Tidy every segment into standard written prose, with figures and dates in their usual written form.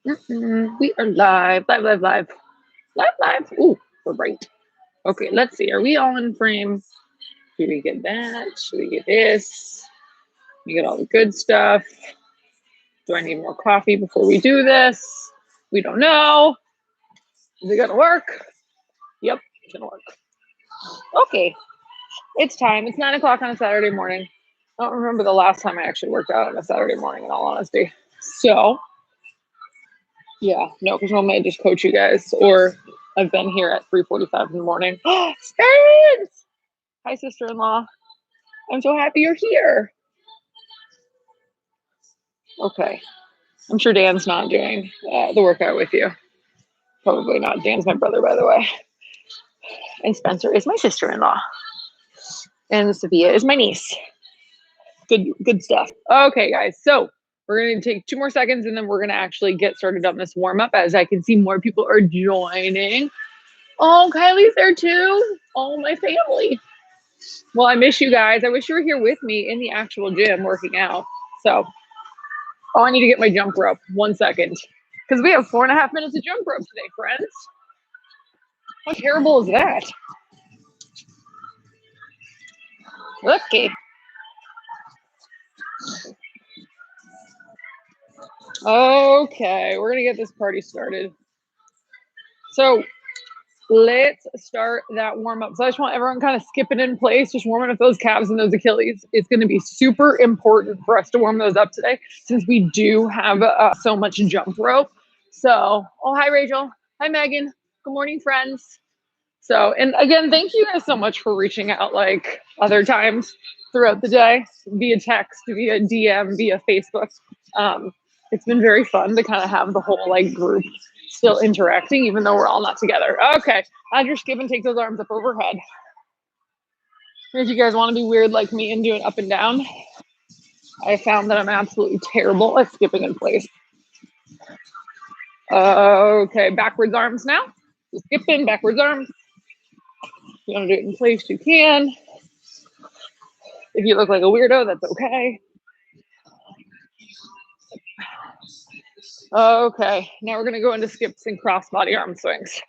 We are live, live, live, live, live, live. Ooh, we're right. Okay, let's see. Are we all in frame? Should we get that? Should we get this? We get all the good stuff. Do I need more coffee before we do this? We don't know. Is it gonna work? Yep, it's gonna work. Okay, it's time. It's 9 o'clock on a Saturday morning. I don't remember the last time I actually worked out on a Saturday morning, in all honesty. So, yeah, no, because normally I just coach you guys, or I've been here at 3:45 in the morning. Spence! Hi, sister-in-law. I'm so happy you're here. Okay. I'm sure Dan's not doing the workout with you. Probably not. Dan's my brother, by the way. And Spencer is my sister-in-law. And Sophia is my niece. Good stuff. Okay, guys. So we're going to take 2 more seconds and then we're going to actually get started on this warm-up as I can see more people are joining. Oh, Kylie's there too. Oh, my family. Well, I miss you guys. I wish you were here with me in the actual gym working out. So, oh, I need to get my jump rope. 1 second. Because we have 4.5 minutes of jump rope today, friends. How terrible is that? Okay. Okay, we're going to get this party started. So, let's start that warm up. So I just want everyone kind of skipping in place, just warming up those calves and those Achilles. It's going to be super important for us to warm those up today since we do have so much jump rope. So, oh, hi, Rachel. Hi, Megan. Good morning, friends. So, and again, thank you guys so much for reaching out like other times throughout the day via text, via DM, via Facebook. It's been very fun to kind of have the whole like group still interacting, even though we're all not together. Okay, as you're skipping, take those arms up overhead. And if you guys want to be weird like me and do it up and down, I found that I'm absolutely terrible at skipping in place. Okay, backwards arms now. Skipping, backwards arms. If you want to do it in place, you can. If you look like a weirdo, that's okay. Okay, now we're going to go into skips and crossbody arm swings.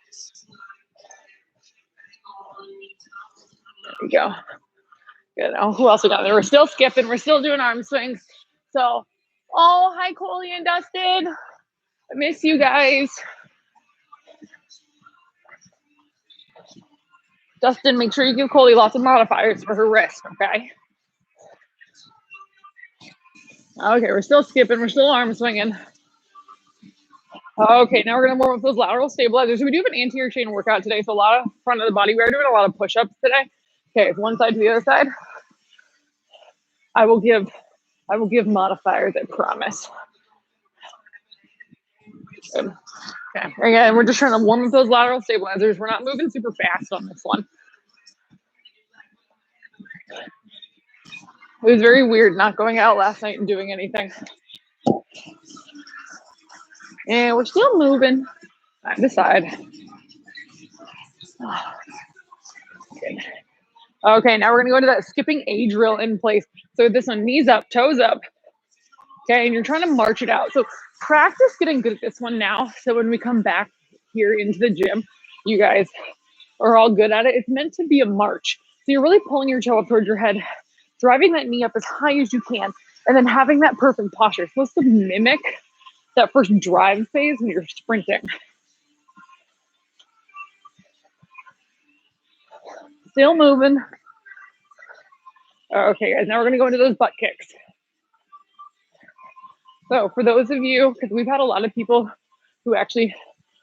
There we go. Good. Oh, who else we got there? We're still skipping. We're still doing arm swings. So, oh, hi, Coley and Dustin. I miss you guys. Dustin, make sure you give Coley lots of modifiers for her wrist, okay? Okay, we're still skipping. We're still arm swinging. Okay, now we're going to warm up those lateral stabilizers. We do have an anterior chain workout today, so a lot of front of the body. We're doing a lot of push-ups today. Okay, one side to the other side. I will give modifiers, I promise. Good. Okay, again, we're just trying to warm up those lateral stabilizers. We're not moving super fast on this one. It was very weird not going out last night and doing anything. And we're still moving side to side. Good. Okay, now we're going to go into that skipping A drill in place. So this one, knees up, toes up. Okay, and you're trying to march it out. So practice getting good at this one now. So when we come back here into the gym, you guys are all good at it. It's meant to be a march. So you're really pulling your toe up towards your head, driving that knee up as high as you can, and then having that perfect posture. It's supposed to mimic that first drive phase when you're sprinting. Still moving. Okay, guys, now we're going to go into those butt kicks. So for those of you, because we've had a lot of people who actually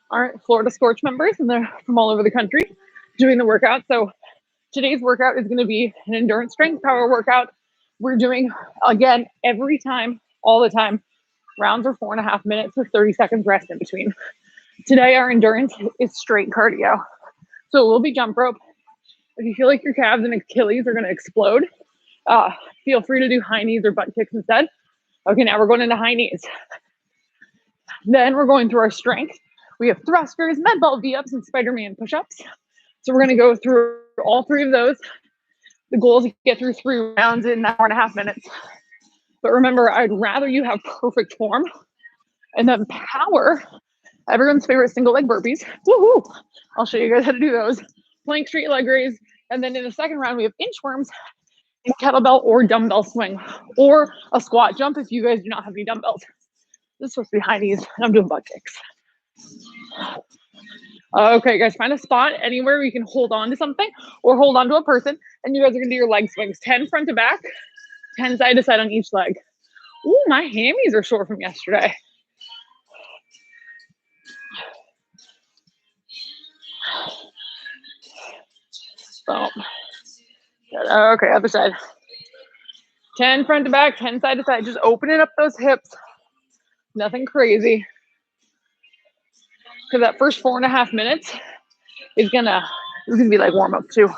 aren't Florida Scorch members and they're from all over the country doing the workout. So today's workout is going to be an endurance strength power workout. We're doing, again, every time, all the time. Rounds are 4.5 minutes with 30 seconds rest in between. Today, our endurance is straight cardio. So it will be jump rope. If you feel like your calves and Achilles are going to explode, feel free to do high knees or butt kicks instead. Okay, now we're going into high knees. Then we're going through our strength. We have thrusters, med ball V-ups, and Spider-Man push-ups. So we're going to go through all 3 of those. The goal is to get through 3 rounds in 4.5 minutes. But remember, I'd rather you have perfect form And then power, everyone's favorite single leg burpees. Woohoo! I'll show you guys how to do those. Plank straight leg raise. And then in the second round, we have inchworms and kettlebell or dumbbell swing or a squat jump if you guys do not have any dumbbells. This is supposed to be high knees, and I'm doing butt kicks. Okay, guys, find a spot anywhere where you can hold on to something or hold on to a person, and you guys are gonna do your leg swings. 10 front to back, 10 side to side on each leg. Ooh, my hammies are sore from yesterday. Boom. Okay, other side. 10 front to back, 10 side to side. Just opening up those hips. Nothing crazy. Because that first 4.5 minutes is gonna be like warm up too.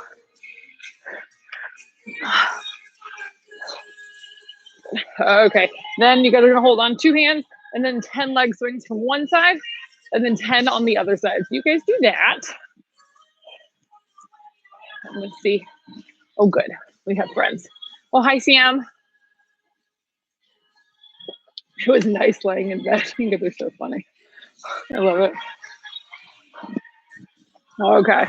Okay, then you guys are gonna hold on 2 hands and then 10 leg swings from one side and then 10 on the other side. So you guys do that. Let's see. Oh, good. We have friends. Oh, hi, Sam. It was nice laying in bed. I think it was so funny. I love it. Okay.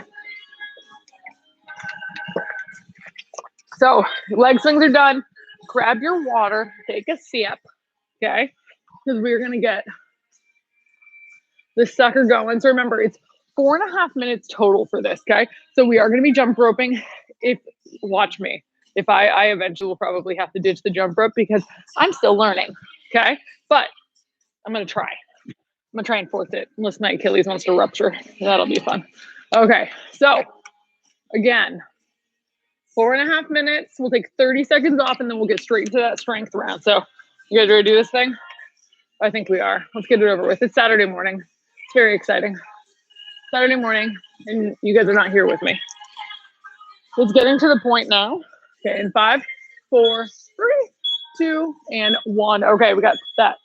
So leg swings are done. Grab your water, take a sip, okay? Because we're gonna get this sucker going. So remember, it's 4.5 minutes total for this, okay? So we are gonna be jump roping. Watch me. If I eventually will probably have to ditch the jump rope because I'm still learning, okay? But I'm gonna try. I'm gonna try and force it unless my Achilles wants to rupture. That'll be fun. Okay, so again, 4.5 minutes. We'll take 30 seconds off and then we'll get straight into that strength round. So you guys ready to do this thing? I think we are. Let's get it over with. It's Saturday morning. It's very exciting. Saturday morning, and you guys are not here with me. It's getting to the point now. Okay, in 5, 4, 3, 2, and 1. Okay, we got that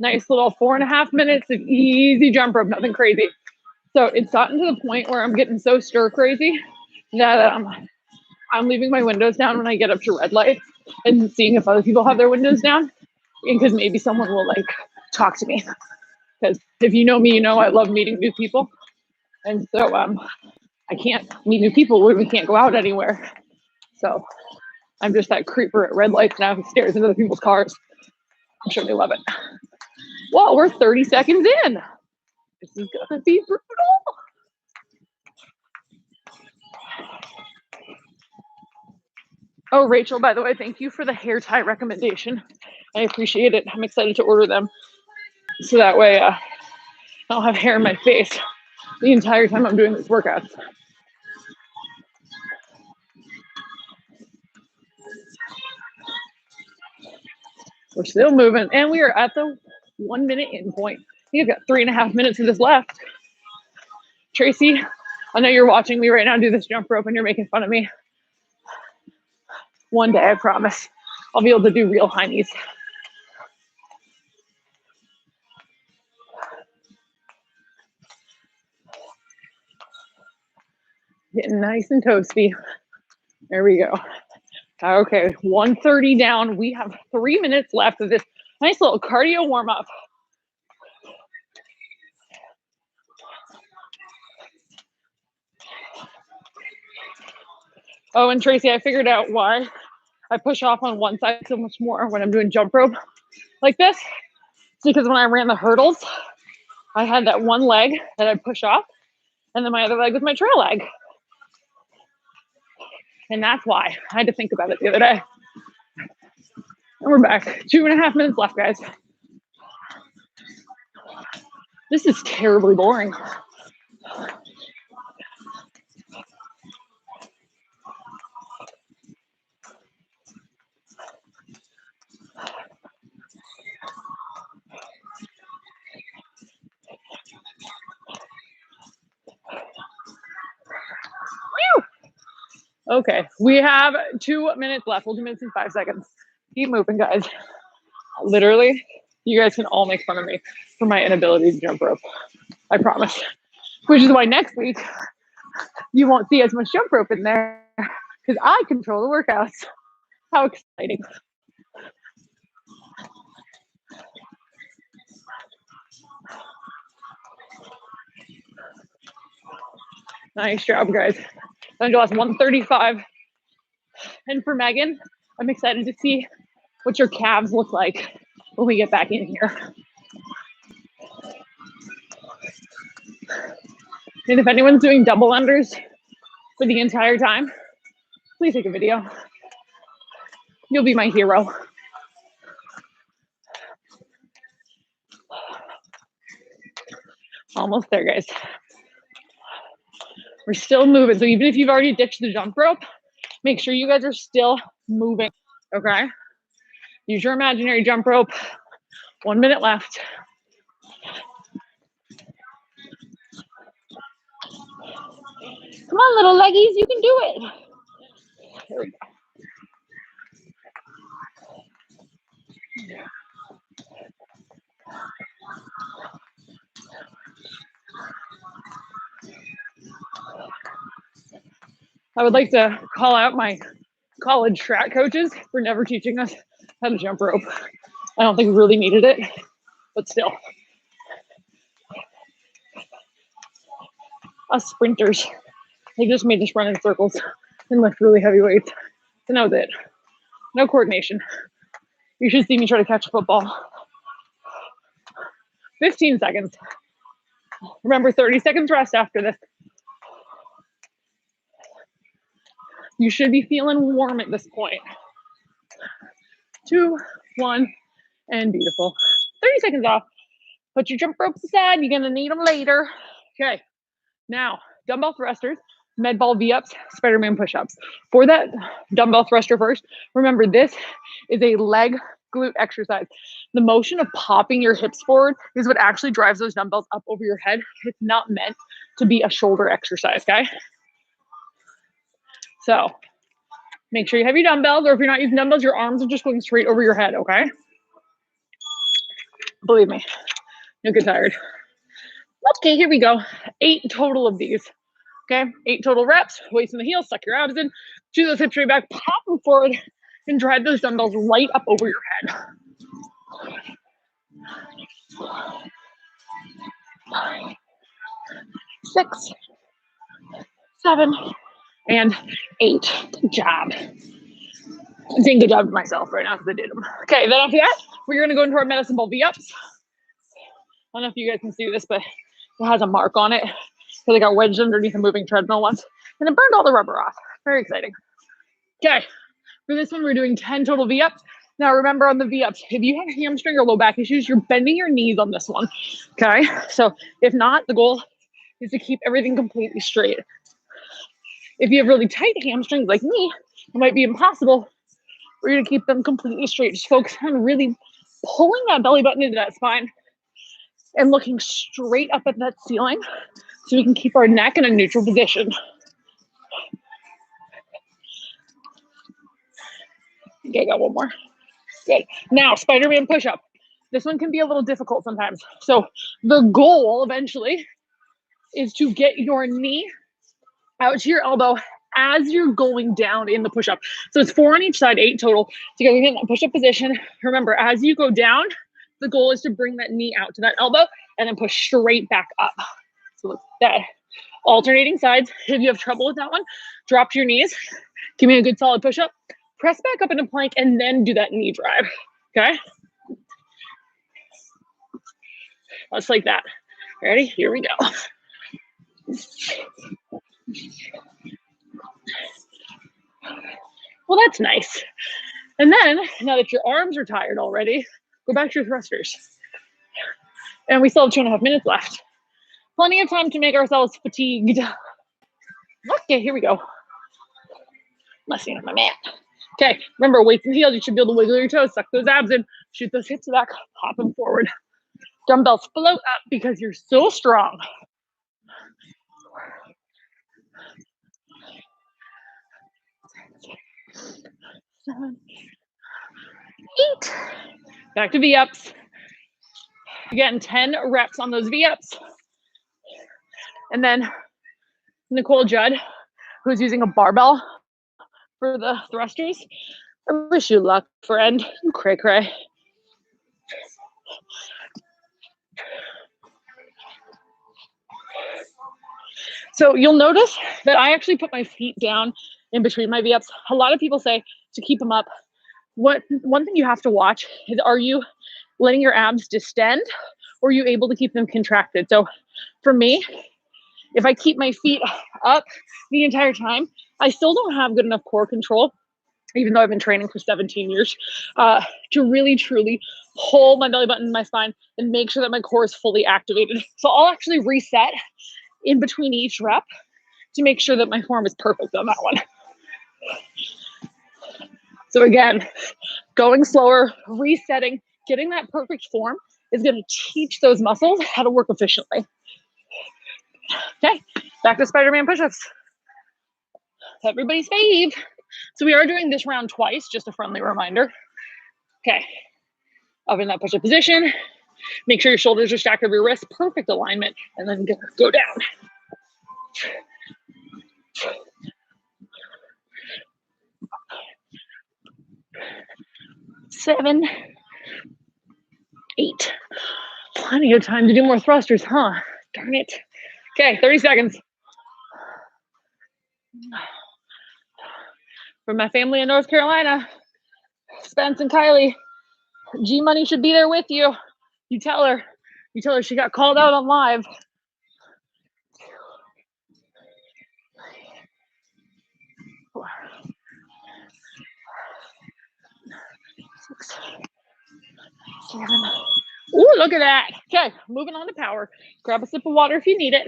nice little 4.5 minutes of easy jump rope, nothing crazy. So it's gotten to the point where I'm getting so stir crazy that I'm leaving my windows down when I get up to red lights and seeing if other people have their windows down, because maybe someone will like talk to me. Because if you know me, you know I love meeting new people, and so I can't meet new people when we can't go out anywhere. So I'm just that creeper at red lights now who stares into other people's cars. I'm sure they love it. Well, we're 30 seconds in. This is gonna be brutal. Oh, Rachel, by the way, thank you for the hair tie recommendation. I appreciate it. I'm excited to order them. So that way I don't have hair in my face the entire time I'm doing these workouts. We're still moving, and we are at the 1 minute in point. You've got 3.5 minutes of this left. Tracy, I know you're watching me right now do this jump rope and you're making fun of me. One day, I promise, I'll be able to do real high knees. Getting nice and toasty. There we go. Okay, 1:30 down. We have 3 minutes left of this nice little cardio warm up. Oh, and Tracy, I figured out why I push off on one side so much more when I'm doing jump rope like this. It's because when I ran the hurdles, I had that one leg that I'd push off, and then my other leg was my trail leg. And that's why I had to think about it the other day. And we're back. 2.5 minutes left, guys. This is terribly boring. Okay, we have 2 minutes left. We'll do minutes and 5 seconds. Keep moving, guys. Literally, you guys can all make fun of me for my inability to jump rope. I promise. Which is why next week you won't see as much jump rope in there because I control the workouts. How exciting. Nice job, guys. Angela's 135. And for Megan, I'm excited to see what your calves look like when we get back in here. And if anyone's doing double unders for the entire time, please take a video. You'll be my hero. Almost there, guys. We're still moving. So even if you've already ditched the jump rope, make sure you guys are still moving, okay? Use your imaginary jump rope. 1 minute left. Come on, little leggies, you can do it. There we go. I would like to call out my college track coaches for never teaching us how to jump rope. I don't think we really needed it, but still. Us sprinters, they just made us run in circles and lift really heavy weights. And that was it. No coordination. You should see me try to catch a football. 15 seconds. Remember, 30 seconds rest after this. You should be feeling warm at this point. 2, 1, and beautiful. 30 seconds off. Put your jump ropes aside. You're gonna need them later. Okay, now dumbbell thrusters, med ball V-ups, Spider-Man push-ups. For that dumbbell thruster first, remember this is a leg glute exercise. The motion of popping your hips forward is what actually drives those dumbbells up over your head. It's not meant to be a shoulder exercise, okay? So make sure you have your dumbbells, or if you're not using dumbbells, your arms are just going straight over your head, okay? Believe me, you'll get tired. Okay, here we go. 8 total of these. Okay, 8 total reps. Weights in the heels, suck your abs in, do those hips straight back, pop them forward, and drive those dumbbells right up over your head. 6, 7, and 8. Good job. I'm saying good job to myself right now because I did them. Okay, then after that, we're going to go into our medicine ball V-ups. I don't know if you guys can see this, but it has a mark on it because I got wedged underneath a moving treadmill once, and it burned all the rubber off. Very exciting. Okay, for this one, we're doing 10 total V-ups. Now, remember on the V-ups, if you have hamstring or low back issues, you're bending your knees on this one, okay? So if not, the goal is to keep everything completely straight. If you have really tight hamstrings like me, it might be impossible. We're going to keep them completely straight. Just focus on really pulling that belly button into that spine and looking straight up at that ceiling so we can keep our neck in a neutral position. Okay, got one more. Good. Now, Spider-Man push-up. This one can be a little difficult sometimes. So the goal eventually is to get your knee out to your elbow as you're going down in the push-up. So it's 4 on each side, 8 total to get in that push-up position. Remember, as you go down, the goal is to bring that knee out to that elbow and then push straight back up. So look at that. Alternating sides. If you have trouble with that one, drop to your knees. Give me a good solid push-up. Press back up into plank and then do that knee drive. Okay? Just like that. Ready? Here we go. Well, that's nice. And then, now that your arms are tired already, go back to your thrusters. And we still have 2.5 minutes left. Plenty of time to make ourselves fatigued. Okay, here we go. Messing with my mat. Okay, remember, weights and heels. You should be able to wiggle your toes, suck those abs in, shoot those hips back, hop them forward. Dumbbells float up because you're so strong. 7, 8. Back to V-ups. Again, 10 reps on those V-ups. And then Nicole Judd, who's using a barbell for the thrusters. I wish you luck, friend. Cray cray. So you'll notice that I actually put my feet down in between my V-ups. A lot of people say to keep them up. One thing you have to watch is, are you letting your abs distend, or are you able to keep them contracted? So for me, if I keep my feet up the entire time, I still don't have good enough core control, even though I've been training for 17 years, to really truly hold my belly button and my spine and make sure that my core is fully activated. So I'll actually reset in between each rep to make sure that my form is perfect on that one. So again, going slower, resetting, getting that perfect form is going to teach those muscles how to work efficiently. Okay, back to Spider-Man push-ups. Everybody's fave. So we are doing this round twice, just a friendly reminder. Okay, up in that push-up position. Make sure your shoulders are stacked over your wrists, perfect alignment, and then go down. 7, 8. Plenty of time to do more thrusters, huh? Darn it. Okay, 30 seconds. For my family in North Carolina, Spence and Kylie, G Money should be there with you. You tell her she got called out on live. 4, 6, 7. Ooh, look at that. Okay, moving on to power. Grab a sip of water if you need it.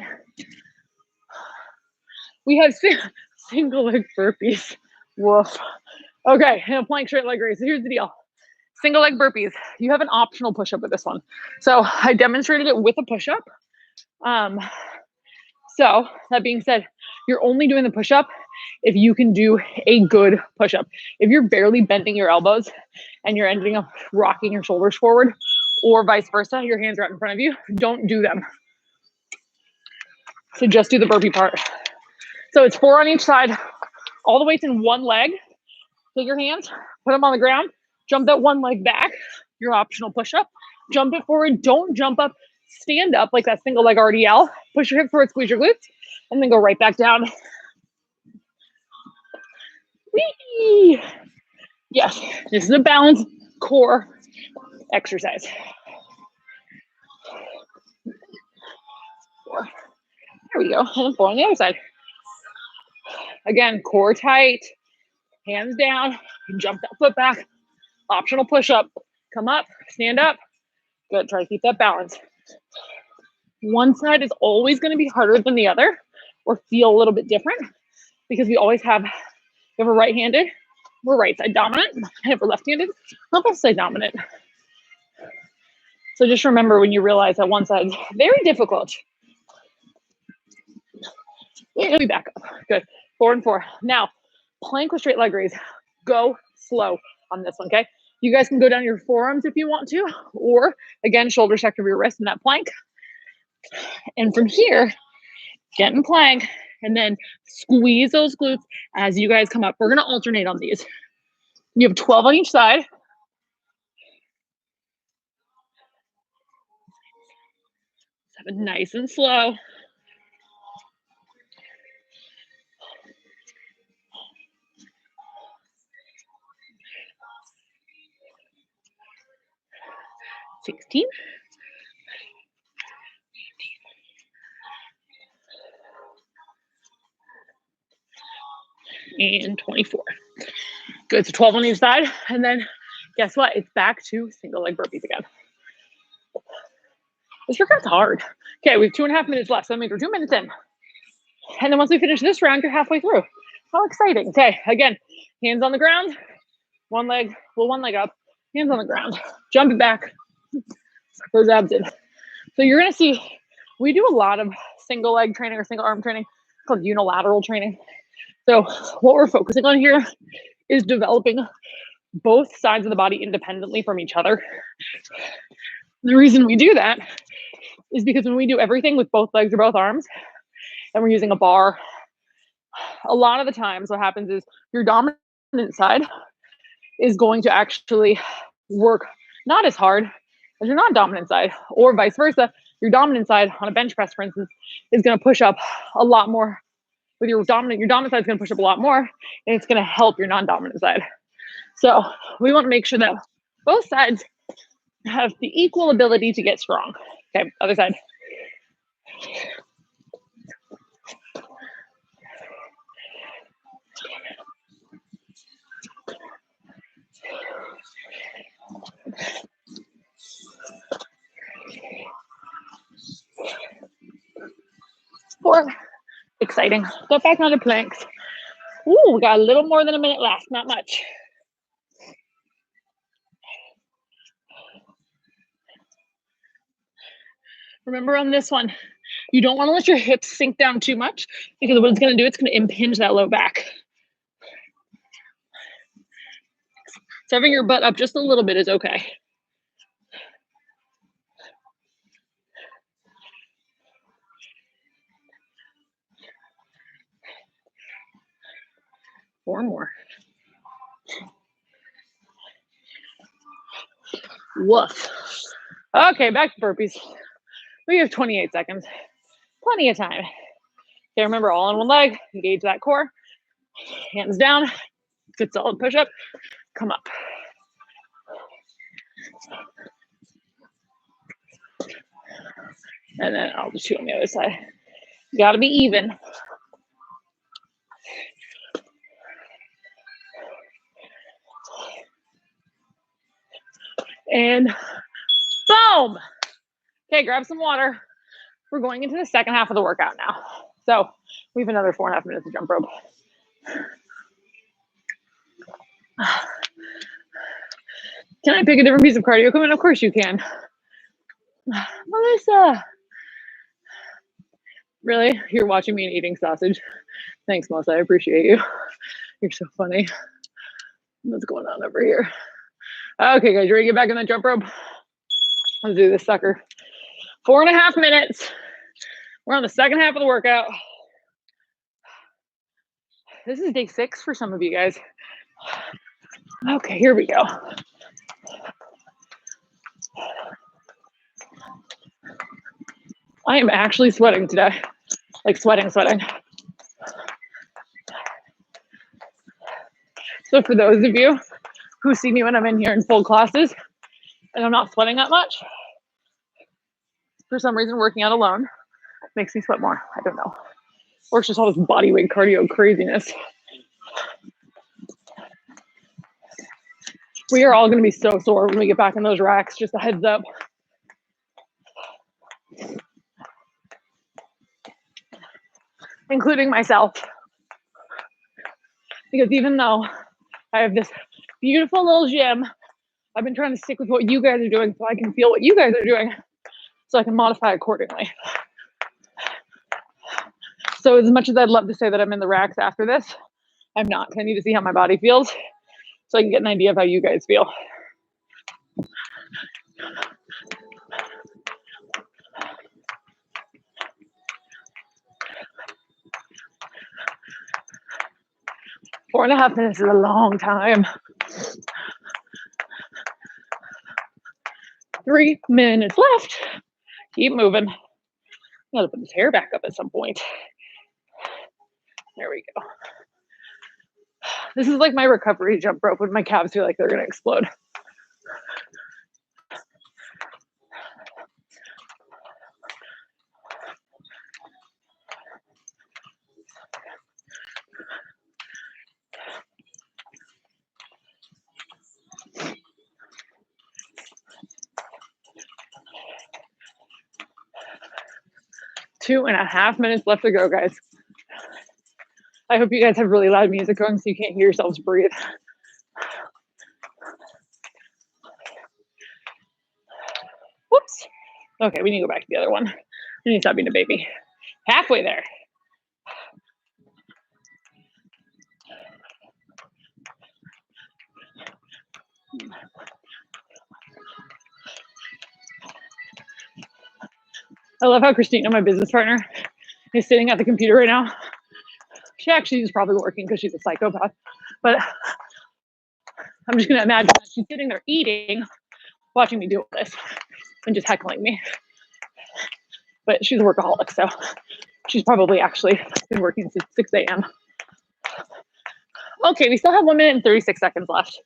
We have single leg burpees. Woof. Okay, and a plank straight leg raise. So here's the deal. Single leg burpees. You have an optional push-up with this one. So I demonstrated it with a push-up. So that being said, you're only doing the push-up if you can do a good push-up. If you're barely bending your elbows and you're ending up rocking your shoulders forward, or vice versa, your hands are out in front of you, don't do them. So just do the burpee part. So it's 4 on each side, all the weights in one leg. Take your hands, put them on the ground, jump that one leg back, your optional push-up, jump it forward, don't jump up, stand up like that single leg RDL, push your hips forward, squeeze your glutes, and then go right back down. Whee! Yes, this is a balanced core exercise. 4. There we go, and 4 on the other side. Again, core tight, hands down, jump that foot back, optional push-up, come up, stand up. Good, try to keep that balance. One side is always going to be harder than the other or feel a little bit different because we always have, if we're right-handed, we're right side dominant, and if we're left-handed, we're left side dominant. So just remember when you realize that one side is very difficult. Let me back up. Good. 4 and 4. Now, plank with straight leg raise. Go slow on this one, okay? You guys can go down your forearms if you want to, or again, shoulder stacked over your wrist in that plank. And from here, get in plank and then squeeze those glutes as you guys come up. We're going to alternate on these. You have 12 on each side. 7, nice and slow. 16. 18. And 24. Good, so 12 on each side. And then guess what? It's back to single leg burpees again. This workout's hard. Okay, we have 2.5 minutes left. So that means we're 2 minutes in. And then once we finish this round, you're halfway through. How exciting. Okay, again, hands on the ground, one leg up, hands on the ground, jump it back, suck those abs in. So you're gonna see, we do a lot of single leg training or single arm training called unilateral training. So what we're focusing on here is developing both sides of the body independently from each other. The reason we do that is because when we do everything with both legs or both arms, and we're using a bar, a lot of the times what happens is your dominant side is going to actually work not as hard as your non-dominant side, or vice versa. your dominant side on a bench press, for instance, is going to push up a lot more. With your dominant side is going to push up a lot more, and it's going to help your non-dominant side. So we want to make sure that both sides have the equal ability to get strong. Okay, other side. Four. Exciting. Go back onto planks. Ooh, we got a little more than a minute left. Not much. Remember on this one, you don't want to let your hips sink down too much, because what it's going to do, it's going to impinge that low back. So having your butt up just a little bit is okay. Four more. Woof. Okay, back to burpees. We have 28 seconds. Plenty of time. Okay, remember, all on one leg. Engage that core. Hands down. Good solid push-up. Come up. And then I'll just shoot on the other side. You got to be even. And boom. Okay, grab some water. We're going into the second half of the workout now. So we have another 4.5 minutes of jump rope. Can I pick a different piece of cardio equipment? Of course you can. Melissa. Really? You're watching me and eating sausage? Thanks, Melissa. I appreciate you. You're so funny. What's going on over here? Okay, guys, you ready to get back in the jump rope? Let's do this sucker. 4.5 minutes. We're on the second half of the workout. This is day 6 for some of you guys. Okay, here we go. I am actually sweating today. Like sweating. So for those of you who see me when I'm in here in full classes and I'm not sweating that much, for some reason working out alone makes me sweat more. I don't know. Or it's just all this body weight cardio craziness. We are all going to be so sore when we get back in those racks. Just a heads up. Including myself. Because even though I have this beautiful little gym, I've been trying to stick with what you guys are doing so I can feel what you guys are doing so I can modify accordingly. So as much as I'd love to say that I'm in the racks after this, I'm not. I need to see how my body feels so I can get an idea of how you guys feel. Four and a half minutes is a long time. 3 minutes left. Keep moving. I gotta put this hair back up at some point. There we go. This is like my recovery jump rope when my calves feel like they're gonna explode. Two and a half minutes left to go, guys. I hope you guys have really loud music going so you can't hear yourselves breathe. Whoops. Okay, we need to go back to the other one. We need to stop being a baby. Halfway there. I love how Christina, my business partner, is sitting at the computer right now. She actually is probably working because she's a psychopath. But I'm just going to imagine that she's sitting there eating, watching me do this, and just heckling me. but she's a workaholic, so she's probably actually been working since 6 a.m. Okay, we still have 1 minute and 36 seconds left,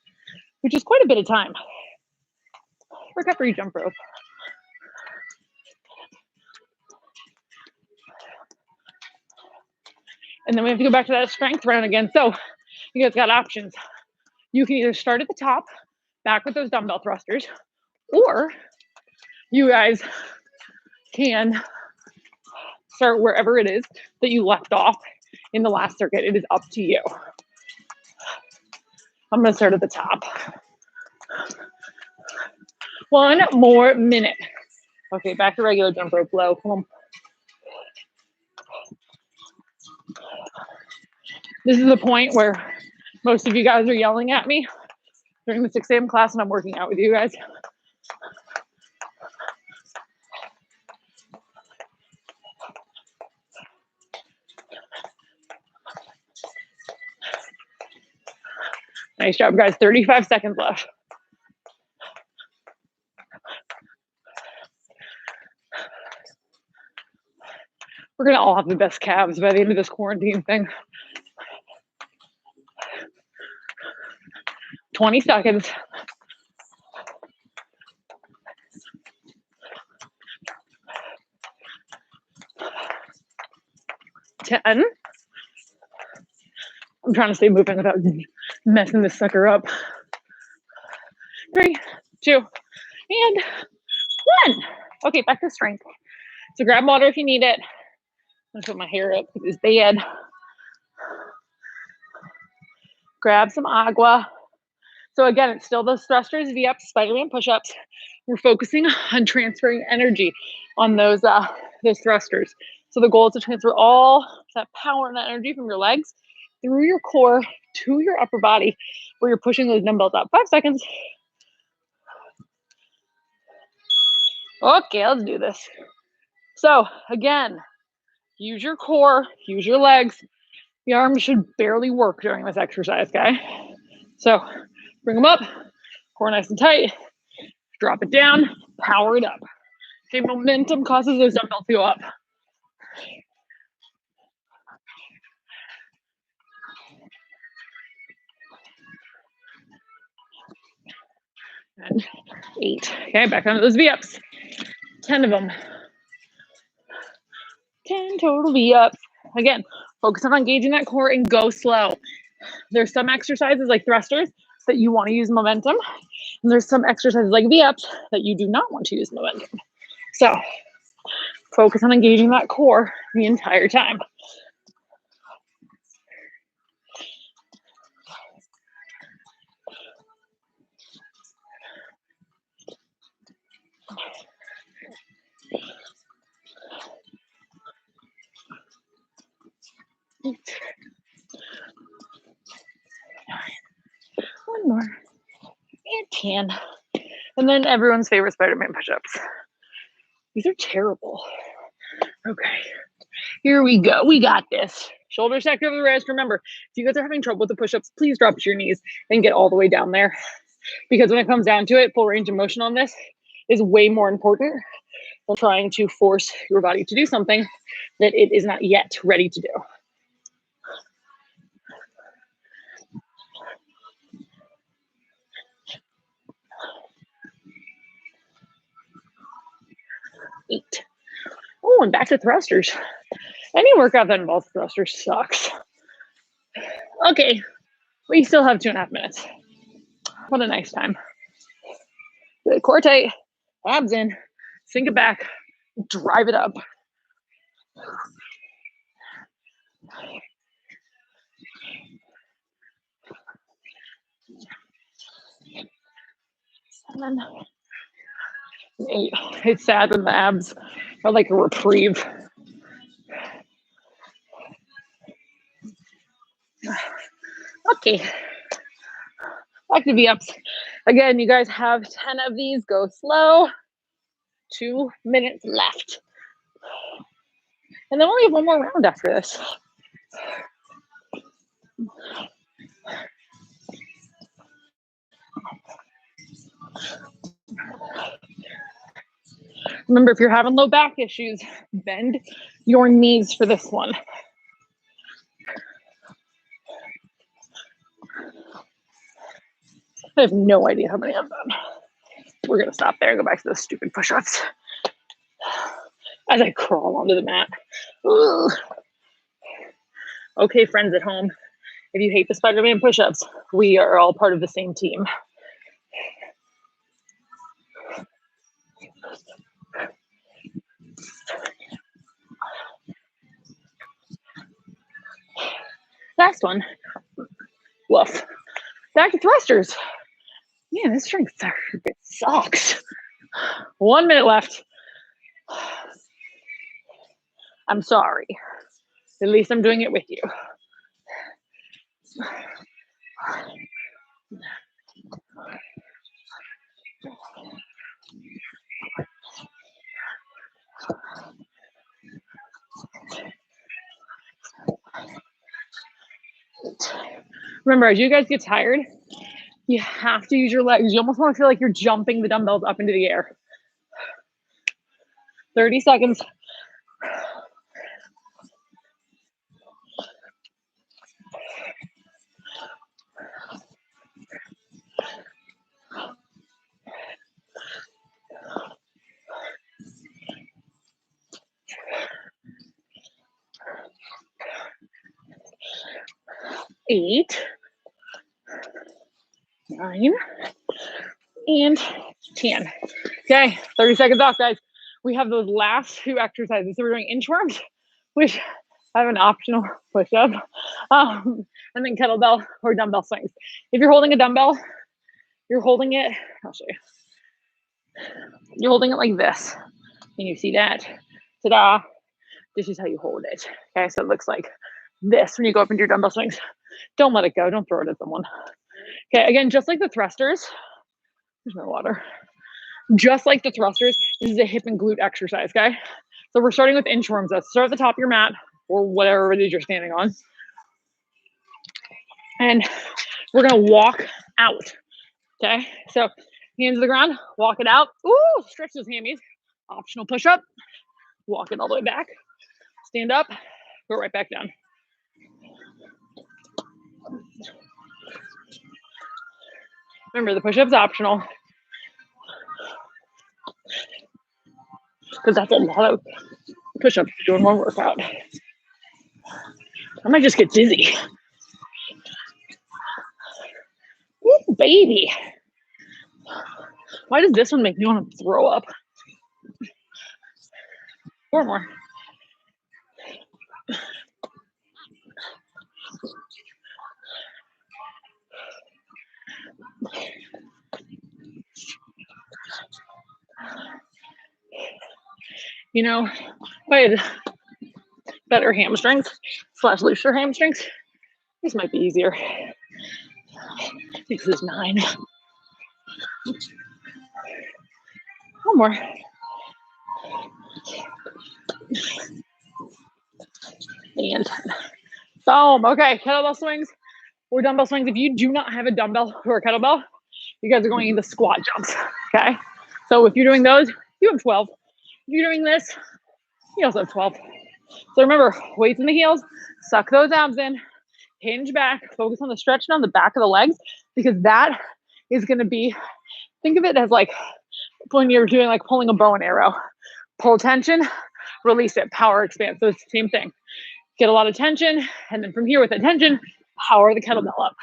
which is quite a bit of time. Recovery jump rope. And then we have to go back to that strength round again. So you guys got options. You can either start at the top, back with those dumbbell thrusters, or you guys can start wherever it is that you left off in the last circuit. It is up to you. I'm going to start at the top. 1 more minute. Okay, back to regular jump rope, Lowe. Come on. This is the point where most of you guys are yelling at me during the 6 a.m. class, and I'm working out with you guys. Nice job, guys. 35 seconds left. We're going to all have the best calves by the end of this quarantine thing. 20 seconds. 10. I'm trying to stay moving without messing this sucker up. 3, 2, and 1. Okay, back to strength. So grab water if you need it. I'm gonna put my hair up because it's bad. Grab some agua. So again, it's still those thrusters, V-ups, Spider-Man push-ups. We're focusing on transferring energy on those thrusters. So the goal is to transfer all that power and that energy from your legs through your core to your upper body where you're pushing those dumbbells up. 5 seconds. Okay, let's do this. So again, use your core, use your legs. The arms should barely work during this exercise, guy. So bring them up, core nice and tight, drop it down, power it up. Okay, momentum causes those dumbbells to go up. And 8. Okay, back onto those V-ups. 10 of them. 10 total V-ups. Again, focus on engaging that core and go slow. There's some exercises like thrusters that you want to use momentum. And there's some exercises like V-ups that you do not want to use momentum. So focus on engaging that core the entire time. One more. And 10. And then everyone's favorite Spider-Man push-ups. These are terrible. Okay. Here we go. We got this. Shoulder sector of the wrist. Remember, if you guys are having trouble with the push-ups, please drop to your knees and get all the way down there. Because when it comes down to it, full range of motion on this is way more important than trying to force your body to do something that it is not yet ready to do. Eight. Oh, and back to thrusters. Any workout that involves thrusters sucks. Okay, we still have 2.5 minutes. What a nice time. Good, core tight, abs in, sink it back, drive it up. Seven, 8. It's sad when the abs are like a reprieve. Okay, back to V-ups. Again, you guys have 10 of these. Go slow. 2 minutes left. And then we'll have one more round after this. Remember, if you're having low back issues, bend your knees for this one. I have no idea how many I've done. We're going to stop there and go back to those stupid push-ups as I crawl onto the mat. Ugh. Okay, friends at home, if you hate the Spider-Man push-ups, we are all part of the same team. Last one. Woof. Back to thrusters. Man, this strength sucks. 1 minute left. I'm sorry. At least I'm doing it with you. Remember, as you guys get tired, you have to use your legs. You almost want to feel like you're jumping the dumbbells up into the air. 30 seconds. Eight, 9, and 10. Okay, 30 seconds off, guys. We have those last two exercises. So we're doing inchworms, which I have an optional push-up, and then kettlebell or dumbbell swings. If you're holding a dumbbell, you're holding it, I'll show you. You're holding it like this. Can you see that? Ta-da. This is how you hold it. Okay, so it looks like this when you go up into your dumbbell swings. Don't let it go. Don't throw it at someone. Okay, again, just like the thrusters, there's no water. Just like the thrusters, this is a hip and glute exercise, okay? So we're starting with inchworms. Let's start at the top of your mat or whatever it is you're standing on. And we're gonna walk out, okay? So hands to the ground, walk it out. Ooh, stretch those hammies. Optional push-up. Walk it all the way back. Stand up, go right back down. Remember, the push-up's optional. Because that's a lot of push-ups to do in one workout. I might just get dizzy. Ooh, baby. Why does this one make me want to throw up? 4 more. You know, if I had better hamstrings / looser hamstrings, this might be easier. I think this is 9. 1 more. And 10. Boom. Okay, kettlebell swings or dumbbell swings. If you do not have a dumbbell or a kettlebell, you guys are going into squat jumps. Okay. So if you're doing those, you have 12. If you're doing this, you also have 12. So remember, weights in the heels, suck those abs in, hinge back, focus on the stretch down the back of the legs, because that is going to be, think of it as like when you're doing like pulling a bow and arrow. Pull tension, release it, power expand. So it's the same thing. Get a lot of tension, and then from here with the tension, power the kettlebell up.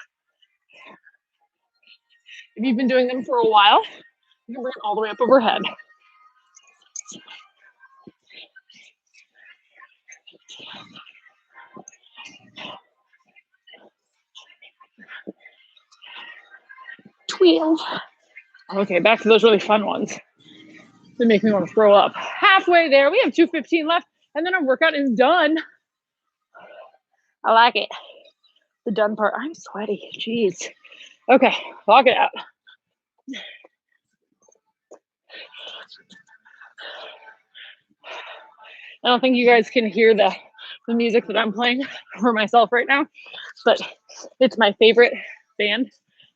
If you've been doing them for a while, you can bring it all the way up overhead. Okay, back to those really fun ones. They make me want to throw up. Halfway there, we have 2:15 left, and then our workout is done. I like it. The done part. I'm sweaty. Jeez. Okay, lock it out. I don't think you guys can hear the music that I'm playing for myself right now, but it's my favorite band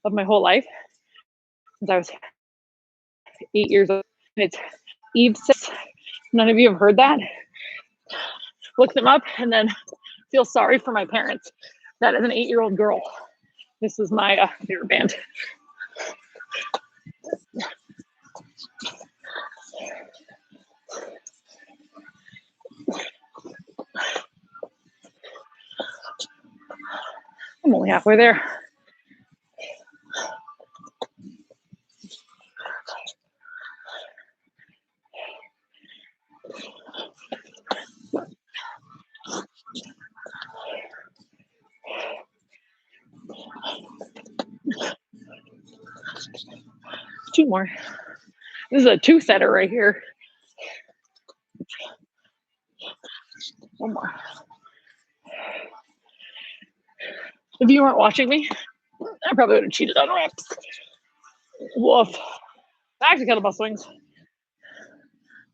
of my whole life since I was 8 years old. It's Eve says, none of you have heard that? Look them up and then feel sorry for my parents. That is an 8-year-old girl. This is my favorite band. I'm only halfway there. Two more. This is a 2-setter right here. One more. If you weren't watching me, I probably would have cheated on reps. Woof. Back to kettlebell swings.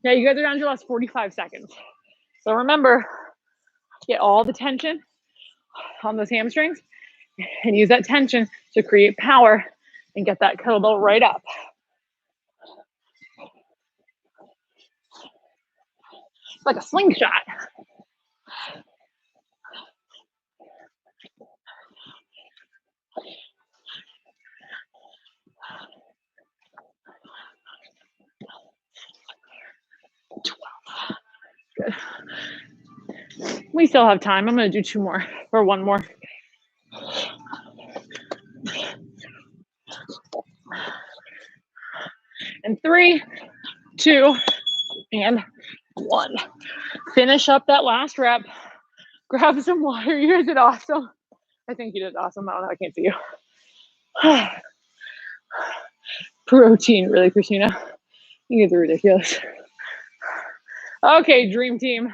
Yeah, you guys are down to your last 45 seconds. So remember, get all the tension on those hamstrings and use that tension to create power and get that kettlebell right up. It's like a slingshot. Good. We still have time. I'm going to do 2 more or 1 more. And 3, 2, and 1. Finish up that last rep. Grab some water. You guys did awesome. I think you did awesome. I don't know. I can't see you. Protein, really, Christina? You guys are ridiculous. Okay, dream team.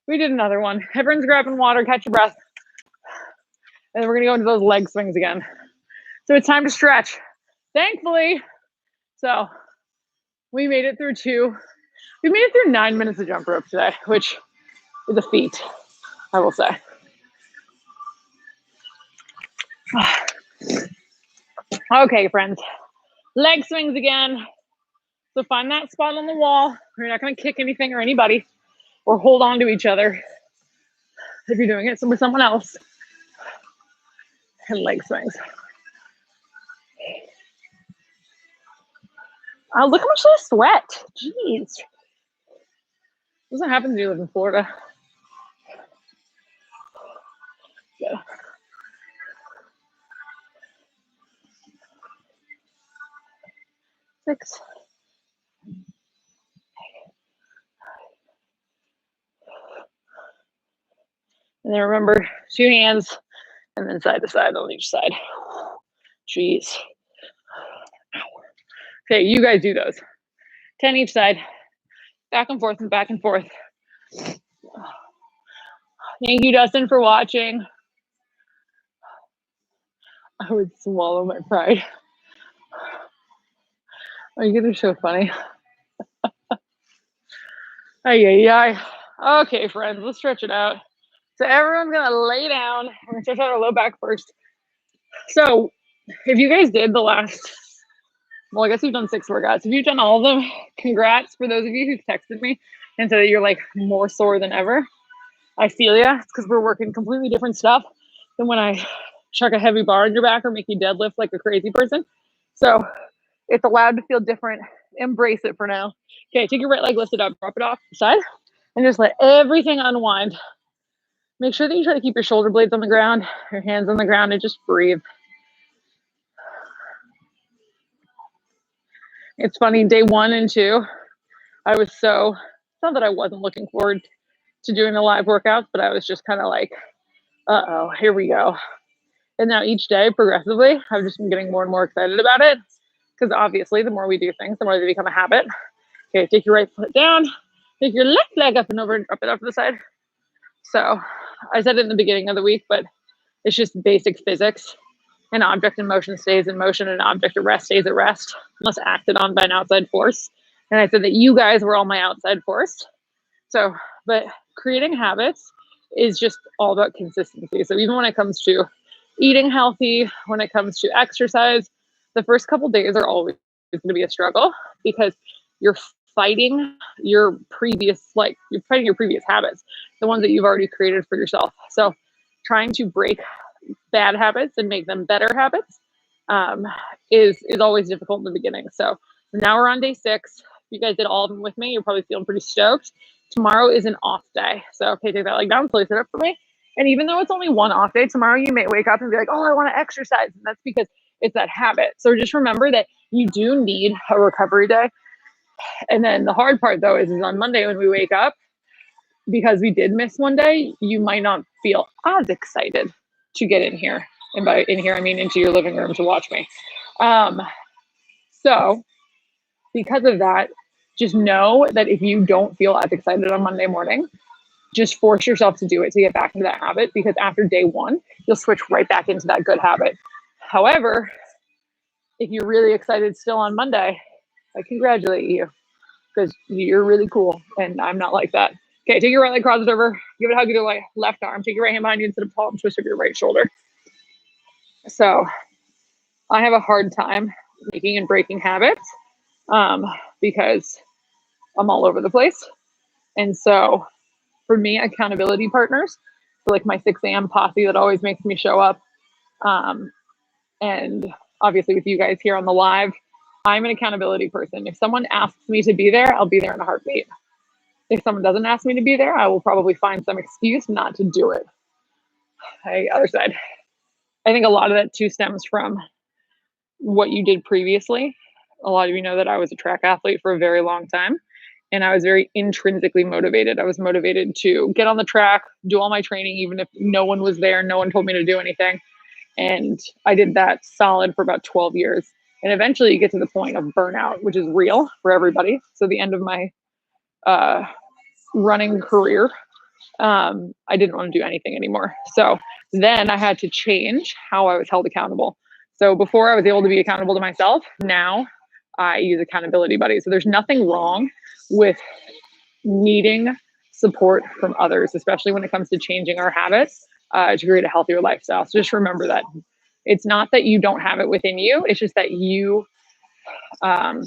We did another one. Everyone's grabbing water, catch your breath. And then we're going to go into those leg swings again. So it's time to stretch. Thankfully, so we made it through 2. We made it through 9 minutes of jump rope today, which is a feat, I will say. Okay, friends. Leg swings again. So find that spot on the wall. You're not going to kick anything or anybody or hold on to each other if you're doing it with someone else. And leg swings. Oh, look how much I sweat. Jeez. This is what happens when you live in Florida. Good. Six. And then remember, 2 hands and then side to side on each side. Jeez. Okay, you guys do those. 10 each side. Back and forth and back and forth. Thank you, Dustin, for watching. I would swallow my pride. Oh, you guys are so funny. Okay, friends, let's stretch it out. So everyone's going to lay down. We're going to stretch out our low back first. So if you guys did the last, well, I guess you've done 6 workouts. If you've done all of them, congrats. For those of you who've texted me and said that you're like more sore than ever, I feel ya. It's because we're working completely different stuff than when I chuck a heavy bar on your back or make you deadlift like a crazy person. So it's allowed to feel different. Embrace it for now. Okay, take your right leg lifted up, drop it off the side, and just let everything unwind. Make sure that you try to keep your shoulder blades on the ground, your hands on the ground, and just breathe. It's funny, day 1 and 2, I was so, not that I wasn't looking forward to doing the live workouts, but I was just kind of like, uh-oh, here we go. And now each day, progressively, I've just been getting more and more excited about it, because obviously the more we do things, the more they become a habit. Okay, take your right foot down, take your left leg up and over and drop it off to the side. So I said it in the beginning of the week, but it's just basic physics. An object in motion stays in motion, an object at rest stays at rest, unless acted on by an outside force. And I said that you guys were all my outside force. So, but creating habits is just all about consistency. So even when it comes to eating healthy, when it comes to exercise, the first couple days are always going to be a struggle because you're fighting your previous, like you're fighting your previous habits, the ones that you've already created for yourself. So trying to break bad habits and make them better habits is always difficult in the beginning. So now we're on day 6. If you guys did all of them with me, you're probably feeling pretty stoked. Tomorrow is an off day. So okay, take that leg down, place it up for me. And even though it's only one off day, tomorrow you may wake up and be like, oh, I want to exercise. And that's because it's that habit. So just remember that you do need a recovery day. And then the hard part though is on Monday when we wake up, because we did miss one day, you might not feel as excited to get in here. And by in here, I mean into your living room to watch me. So because of that, just know that if you don't feel as excited on Monday morning, just force yourself to do it to get back into that habit, because after day 1, you'll switch right back into that good habit. However, if you're really excited still on Monday, I congratulate you, because you're really cool and I'm not like that. Okay, take your right leg, cross it over, give it a hug with your left arm, take your right hand behind you into the palm twist of your right shoulder. So I have a hard time making and breaking habits because I'm all over the place. And so for me, accountability partners, like my 6 a.m. posse that always makes me show up. And obviously with you guys here on the live, I'm an accountability person. If someone asks me to be there, I'll be there in a heartbeat. If someone doesn't ask me to be there, I will probably find some excuse not to do it. Okay, other side. I think a lot of that too stems from what you did previously. A lot of you know that I was a track athlete for a very long time, and I was very intrinsically motivated. I was motivated to get on the track, do all my training, even if no one was there, no one told me to do anything. And I did that solid for about 12 years. And eventually you get to the point of burnout, which is real for everybody. So the end of my running career, I didn't want to do anything anymore. So then I had to change how I was held accountable. So before I was able to be accountable to myself, now I use accountability buddies. So there's nothing wrong with needing support from others, especially when it comes to changing our habits to create a healthier lifestyle. So just remember that it's not that you don't have it within you. It's just that you, how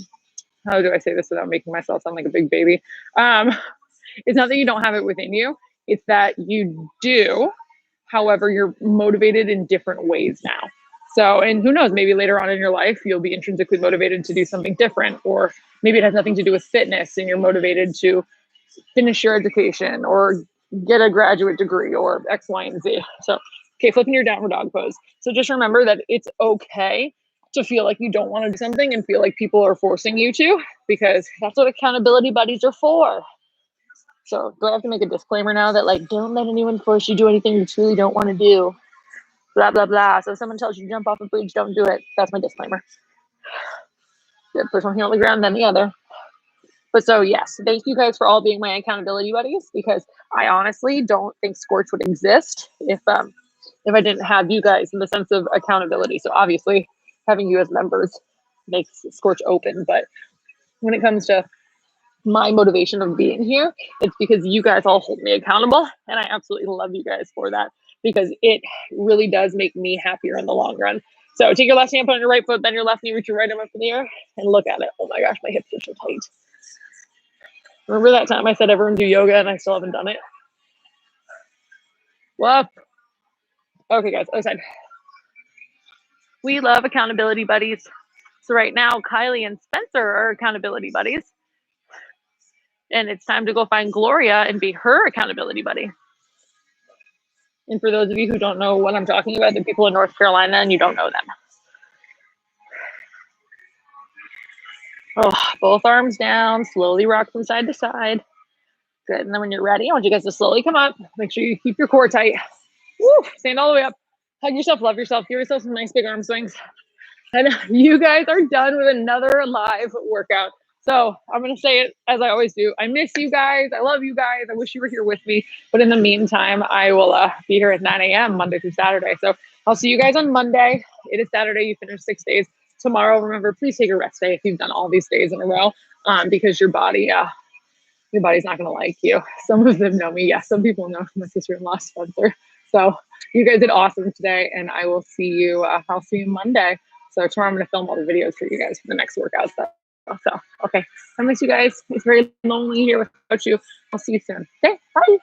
do I say this without making myself sound like a big baby? It's not that you don't have it within you. It's that you do. However, you're motivated in different ways now. So, and who knows, maybe later on in your life, you'll be intrinsically motivated to do something different, or maybe it has nothing to do with fitness and you're motivated to finish your education or get a graduate degree or X, Y, and Z. So, okay, flipping your downward dog pose. So just remember that it's okay to feel like you don't want to do something and feel like people are forcing you to, because that's what accountability buddies are for. So do I have to make a disclaimer now that like, don't let anyone force you to do anything you truly don't want to do? Blah, blah, blah. So if someone tells you to jump off a bridge, don't do it. That's my disclaimer. Good. First one here on the ground, then the other. But so yes, thank you guys for all being my accountability buddies, because I honestly don't think Scorch would exist if I didn't have you guys in the sense of accountability. So obviously having you as members makes Scorch open. But when it comes to my motivation of being here, it's because you guys all hold me accountable, and I absolutely love you guys for that, because it really does make me happier in the long run. So take your left hand, put on your right foot, bend your left knee, reach your right arm up in the air, and look at it. Oh my gosh, my hips are so tight. Remember that time I said everyone do yoga and I still haven't done it? Well, okay guys, other side. We love accountability buddies. So right now, Kylie and Spencer are accountability buddies. And it's time to go find Gloria and be her accountability buddy. And for those of you who don't know what I'm talking about, the people in North Carolina and you don't know them. Oh, both arms down, slowly rock from side to side. Good. And then when you're ready, I want you guys to slowly come up. Make sure you keep your core tight. Woo, stand all the way up. Hug yourself, love yourself, give yourself some nice big arm swings. And you guys are done with another live workout. So I'm going to say it as I always do. I miss you guys. I love you guys. I wish you were here with me. But in the meantime, I will be here at 9 a.m. Monday through Saturday. So I'll see you guys on Monday. It is Saturday. You finish 6 days. Tomorrow, remember, please take a rest day if you've done all these days in a row, because your body's not going to like you. Some of them know me. Yes, some people know my sister-in-law, Spencer. So you guys did awesome today, and I will see you. I'll see you Monday. So tomorrow I'm going to film all the videos for you guys for the next workouts. So, okay. I miss you guys. It's very lonely here without you. I'll see you soon. Okay. Bye.